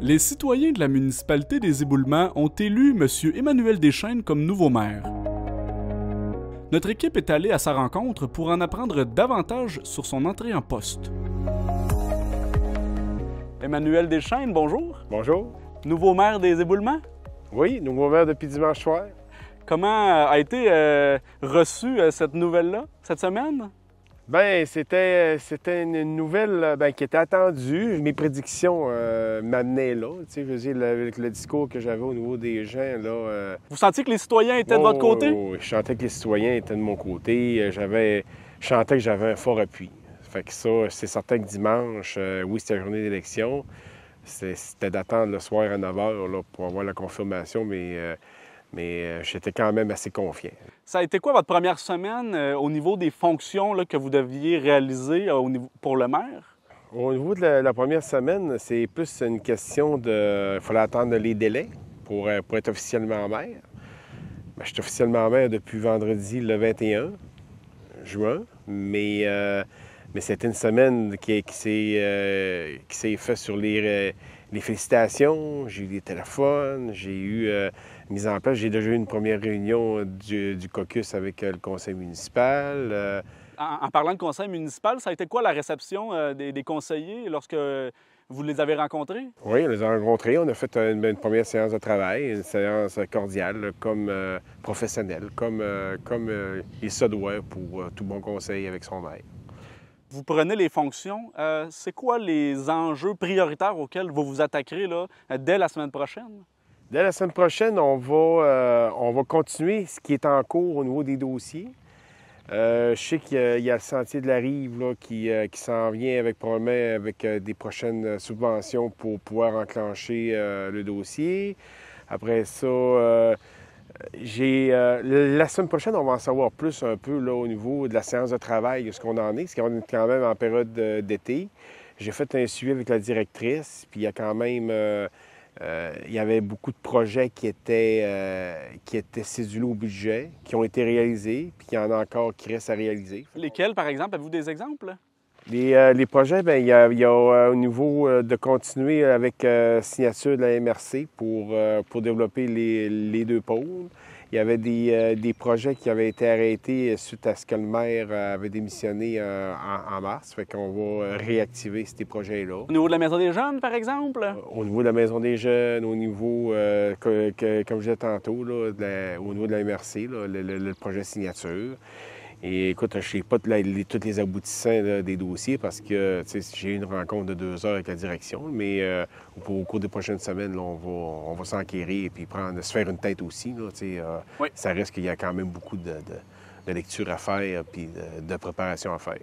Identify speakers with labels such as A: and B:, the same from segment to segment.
A: Les citoyens de la municipalité des Éboulements ont élu M. Emmanuel Deschênes comme nouveau maire. Notre équipe est allée à sa rencontre pour en apprendre davantage sur son entrée en poste. Emmanuel Deschênes, bonjour.
B: Bonjour.
A: Nouveau maire des Éboulements?
B: Oui, nouveau maire depuis dimanche soir.
A: Comment a été reçue cette nouvelle-là, cette semaine?
B: Bien, c'était une nouvelle qui était attendue. Mes prédictions m'amenaient là. Tu sais, je veux dire, avec le discours que j'avais au niveau des gens, là...
A: Vous sentiez que les citoyens étaient de votre côté?
B: Oui, je sentais que les citoyens étaient de mon côté. Je sentais que j'avais un fort appui. Fait que ça, c'est certain que dimanche, oui, c'était la journée d'élection. C'était d'attendre le soir à 9 h là, pour avoir la confirmation, mais j'étais quand même assez confiant.
A: Ça a été quoi votre première semaine au niveau des fonctions là, que vous deviez réaliser pour le maire?
B: Au niveau de la première semaine, c'est plus une question de... Il fallait attendre les délais pour être officiellement maire. Bien, je suis officiellement maire depuis vendredi le 21 juin, mais c'était une semaine qui s'est faite sur les félicitations. J'ai eu des téléphones, j'ai eu mise en place. J'ai déjà eu une première réunion du caucus avec le conseil municipal.
A: En parlant de conseil municipal, ça a été quoi la réception des conseillers lorsque vous les avez rencontrés? Oui,
B: on les a rencontrés. On a fait une première séance de travail, une séance cordiale, comme professionnelle, comme il se doit pour tout bon conseil avec son maire.
A: Vous prenez les fonctions. C'est quoi les enjeux prioritaires auxquels vous vous attaquerez là, dès la semaine prochaine?
B: Dès la semaine prochaine, on va continuer ce qui est en cours au niveau des dossiers. Je sais qu'il y a le sentier de la Rive là, qui s'en vient probablement avec des prochaines subventions pour pouvoir enclencher le dossier. Après ça, la semaine prochaine, on va en savoir plus un peu là, au niveau de la séance de travail, ce qu'on en est, parce qu'on est quand même en période d'été. J'ai fait un suivi avec la directrice, puis il y a quand même... il y avait beaucoup de projets qui étaient cédulés au budget, qui ont été réalisés, puis il y en a encore qui restent à réaliser.
A: Lesquels, par exemple? Avez-vous des exemples?
B: Les projets, bien, il y a au niveau de continuer avec signature de la MRC pour développer les deux pôles. Il y avait des projets qui avaient été arrêtés suite à ce que le maire avait démissionné en mars. Fait qu'on va réactiver ces projets-là.
A: Au niveau de la Maison des jeunes, par exemple?
B: Au niveau de la Maison des jeunes, au niveau, comme je disais tantôt, là, au niveau de la MRC, là, le projet signature. Et écoute, je ne sais pas tous les aboutissants là, des dossiers parce que j'ai eu une rencontre de 2 heures avec la direction, mais au cours des prochaines semaines, là, on va s'enquérir et puis se faire une tête aussi. Là,
A: oui.
B: Ça reste qu'il y a quand même beaucoup de lecture à faire puis de préparation à faire.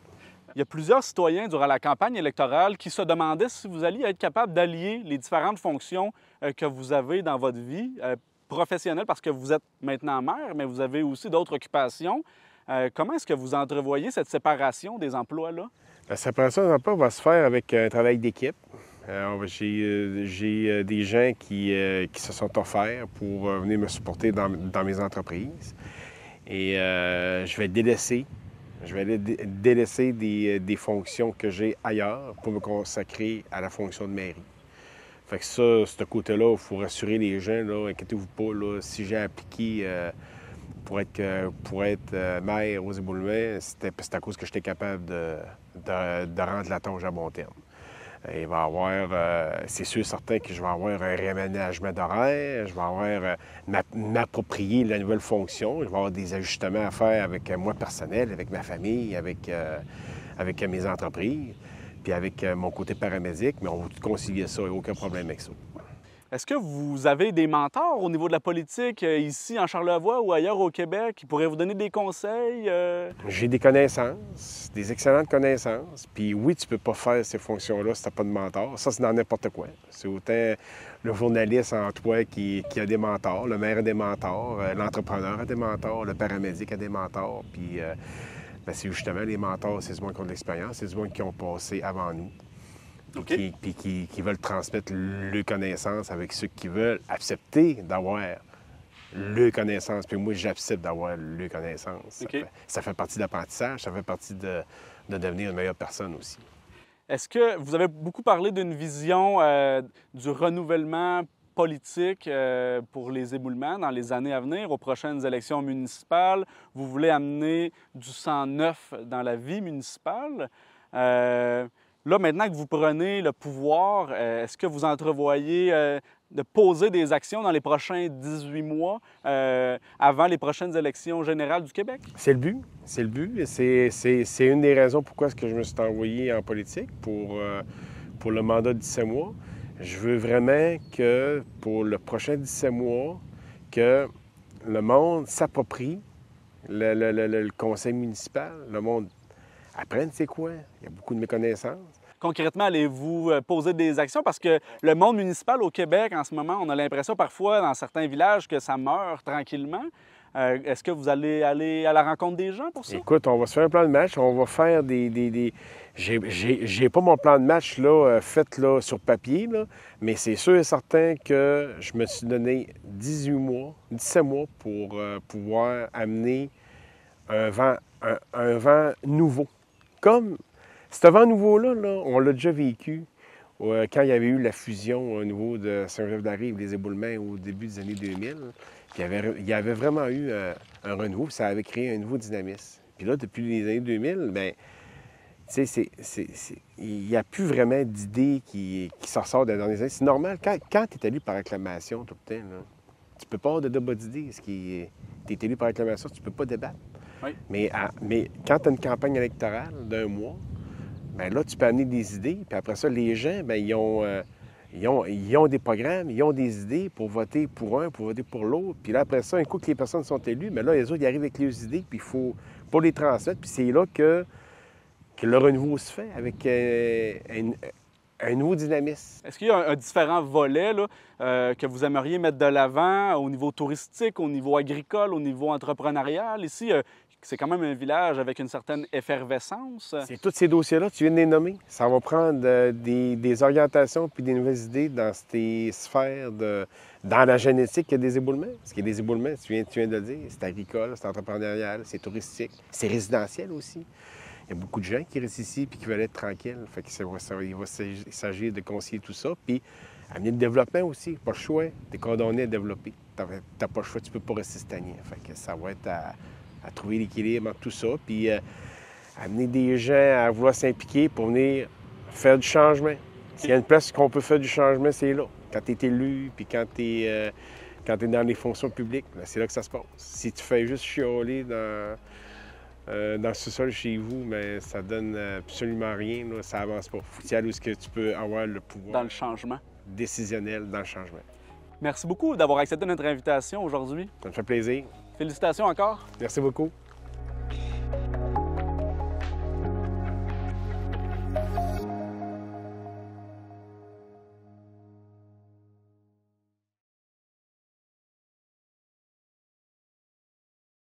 A: Il y a plusieurs citoyens durant la campagne électorale qui se demandaient si vous alliez être capable d'allier les différentes fonctions que vous avez dans votre vie professionnelle, parce que vous êtes maintenant maire, mais vous avez aussi d'autres occupations. Comment est-ce que vous entrevoyez cette séparation des emplois-là?
B: La séparation des emplois va se faire avec un travail d'équipe. J'ai des gens qui se sont offerts pour venir me supporter dans mes entreprises. Et je vais délaisser des fonctions que j'ai ailleurs pour me consacrer à la fonction de mairie. Fait que ça, ce côté-là, il faut rassurer les gens, là, inquiétez-vous pas, là, si j'ai appliqué pour être maire aux Éboulements, c'était à cause que j'étais capable de rendre la tâche à bon terme. Il va y avoir, c'est sûr certain que je vais avoir un réaménagement d'horaire, je vais avoir m'approprier la nouvelle fonction, je vais avoir des ajustements à faire avec moi personnel, avec ma famille, avec mes entreprises, puis avec mon côté paramédic, mais on va tout concilier ça, il n'y a aucun problème avec ça.
A: Est-ce que vous avez des mentors au niveau de la politique ici en Charlevoix ou ailleurs au Québec qui pourraient vous donner des conseils?
B: J'ai des connaissances, des excellentes connaissances. Puis oui, tu peux pas faire ces fonctions-là si tu n'as pas de mentor. Ça, c'est dans n'importe quoi. C'est autant le journaliste en toi qui a des mentors, le maire a des mentors, l'entrepreneur a des mentors, le paramédic a des mentors. Puis c'est justement les mentors, c'est du monde qui ont de l'expérience, c'est du monde qui ont passé avant nous.
A: Okay.
B: Qui veulent transmettre leurs connaissances avec ceux qui veulent accepter d'avoir leurs connaissances. Puis moi, j'accepte d'avoir leurs connaissances.
A: Okay.
B: Ça fait partie de l'apprentissage, ça fait partie de devenir une meilleure personne aussi.
A: Est-ce que vous avez beaucoup parlé d'une vision du renouvellement politique pour les éboulements dans les années à venir, aux prochaines élections municipales? Vous voulez amener du sang neuf dans la vie municipale. Là, maintenant que vous prenez le pouvoir, est-ce que vous entrevoyez de poser des actions dans les prochains 18 mois avant les prochaines élections générales du Québec?
B: C'est le but. C'est le but. C'est une des raisons pourquoi est-ce que je me suis envoyé en politique pour le mandat de 17 mois. Je veux vraiment que pour le prochain 17 mois, que le monde s'approprie le conseil municipal, le monde apprenne c'est quoi. Il y a beaucoup de méconnaissances.
A: Concrètement, allez-vous poser des actions? Parce que le monde municipal au Québec, en ce moment, on a l'impression parfois, dans certains villages, que ça meurt tranquillement. Est-ce que vous allez aller à la rencontre des gens pour ça?
B: Écoute, on va se faire un plan de match. On va faire des... J'ai pas mon plan de match là, fait là, sur papier, là, mais c'est sûr et certain que je me suis donné 17 mois pour pouvoir amener un vent nouveau. Comme ce vent nouveau-là, là, on l'a déjà vécu quand il y avait eu la fusion au niveau de Saint-Joseph-de-la-Rive, les éboulements au début des années 2000. Puis il y avait vraiment eu un renouveau, puis ça avait créé un nouveau dynamisme. Puis là, depuis les années 2000, bien, tu sais, il n'y a plus vraiment d'idées qui sortent des dernières années. C'est normal. Quand tu es élu par acclamation tout le temps, là, tu ne peux pas avoir de débat d'idées. Tu es élu par acclamation, tu ne peux pas débattre.
A: Oui.
B: Mais quand tu as une campagne électorale d'un mois, bien là, tu peux amener des idées. Puis après ça, les gens, bien, ils ont des programmes, ils ont des idées pour voter pour un, pour voter pour l'autre. Puis là, après ça, un coup que les personnes sont élues, bien là, les autres, ils arrivent avec leurs idées, puis il faut les transmettre. Puis c'est là que le renouveau se fait avec un nouveau dynamisme.
A: Est-ce qu'il y a un différent volet là, que vous aimeriez mettre de l'avant au niveau touristique, au niveau agricole, au niveau entrepreneurial? Ici, c'est quand même un village avec une certaine effervescence.
B: C'est tous ces dossiers-là, tu viens de les nommer. Ça va prendre des orientations puis des nouvelles idées dans ces sphères dans la génétique des éboulements. Parce qu'il y a des éboulements, tu viens de le dire, c'est agricole, c'est entrepreneurial, c'est touristique, c'est résidentiel aussi. Il y a beaucoup de gens qui restent ici et qui veulent être tranquilles. Fait que il va s'agir de concilier tout ça. Puis amener le développement aussi. Pas le choix. Tu es condamné à développer. Tu n'as pas le choix, tu ne peux pas rester stagné. Fait que ça va être à trouver l'équilibre entre tout ça. Puis amener des gens à vouloir s'impliquer pour venir faire du changement. S'il y a une place qu'on peut faire du changement, c'est là. Quand tu es élu, puis quand tu es dans les fonctions publiques, c'est là que ça se passe. Si tu fais juste chialer dans le sous-sol chez vous, mais ça donne absolument rien, là, ça avance pas. Faut y aller où est-ce que tu peux avoir le pouvoir
A: dans le changement
B: décisionnel dans le changement.
A: Merci beaucoup d'avoir accepté notre invitation aujourd'hui.
B: Ça me fait plaisir.
A: Félicitations encore.
B: Merci beaucoup.